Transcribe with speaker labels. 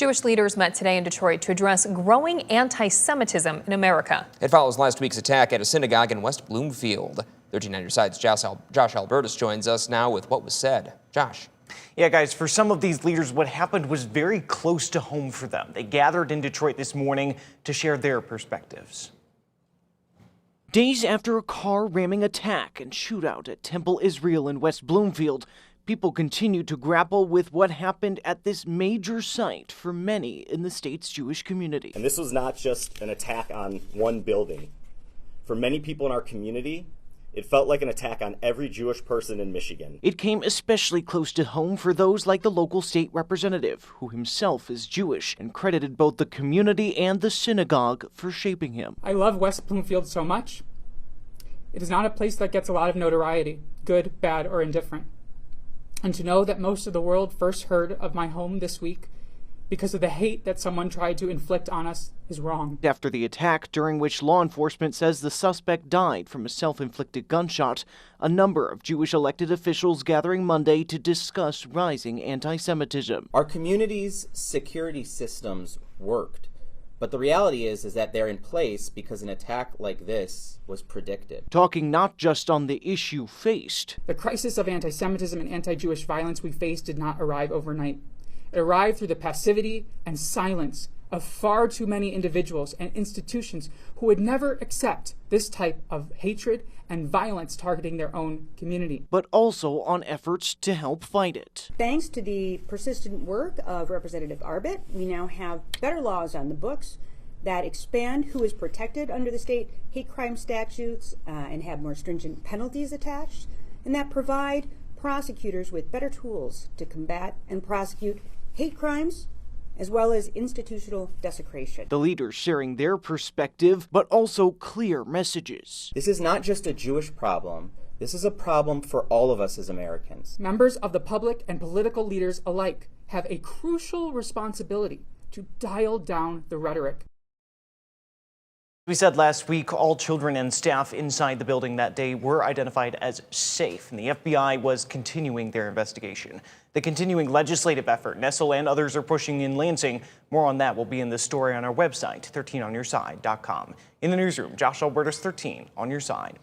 Speaker 1: Jewish leaders met today in Detroit to address growing anti-Semitism in America.
Speaker 2: It follows last week's attack at a synagogue in West Bloomfield. 13 on your side's Josh Albertus joins us now with what was said. Josh.
Speaker 3: Yeah, guys, for some of these leaders, what happened was very close to home for them. They gathered in Detroit this morning to share their perspectives. Days after a car ramming attack and shootout at Temple Israel in West Bloomfield, people continue to grapple with what happened at this major site for many in the state's Jewish community.
Speaker 4: And this was not just an attack on one building. For many people in our community, it felt like an attack on every Jewish person in Michigan.
Speaker 3: It came especially close to home for those like the local state representative, who himself is Jewish and credited both the community and the synagogue for shaping him.
Speaker 5: I love West Bloomfield so much. It is not a place that gets a lot of notoriety, good, bad, or indifferent. And to know that most of the world first heard of my home this week because of the hate that someone tried to inflict on us is wrong.
Speaker 3: After the attack, during which law enforcement says the suspect died from a self-inflicted gunshot, a number of Jewish elected officials gathering Monday to discuss rising anti-Semitism.
Speaker 6: Our community's security systems worked, but the reality is that they're in place because an attack like this was predicted.
Speaker 3: Talking not just on the issue faced.
Speaker 5: The crisis of anti-Semitism and anti-Jewish violence we faced did not arrive overnight. It arrived through the passivity and silence of far too many individuals and institutions who would never accept this type of hatred and violence targeting their own community.
Speaker 3: But also on efforts to help fight it.
Speaker 7: Thanks to the persistent work of Representative Arbit, we now have better laws on the books that expand who is protected under the state hate crime statutes and have more stringent penalties attached, and that provide prosecutors with better tools to combat and prosecute hate crimes, as well as institutional desecration.
Speaker 3: The leaders sharing their perspective, but also clear messages.
Speaker 6: This is not just a Jewish problem. This is a problem for all of us as Americans.
Speaker 5: Members of the public and political leaders alike have a crucial responsibility to dial down the rhetoric.
Speaker 3: We said last week all children and staff inside the building that day were identified as safe, and the FBI was continuing their investigation. The continuing legislative effort Nessel and others are pushing in Lansing. More on that will be in this story on our website, 13onyourside.com. In the newsroom, Josh Albertus, 13 on your side.